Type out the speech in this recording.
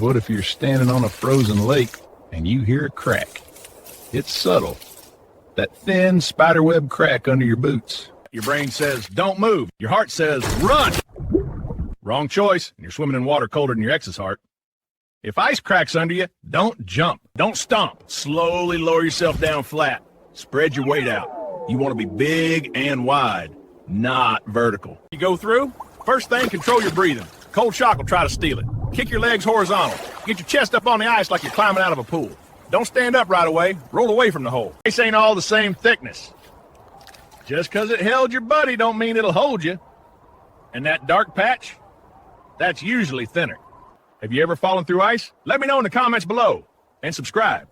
What if you're standing on a frozen lake and you hear a crack? It's subtle. That thin spiderweb crack under your boots. Your brain says, don't move. Your heart says, run. Wrong choice, and you're swimming in water colder than your ex's heart. If ice cracks under you, don't jump. Don't stomp. Slowly lower yourself down flat. Spread your weight out. You want to be big and wide, not vertical. You go through, first thing, control your breathing. Cold shock will try to steal it. Kick your legs horizontal. Get your chest up on the ice like you're climbing out of a pool. Don't stand up right away. Roll away from the hole. Ice ain't all the same thickness. Just because it held your buddy don't mean it'll hold you. And that dark patch, that's usually thinner. Have you ever fallen through ice? Let me know in the comments below. And subscribe.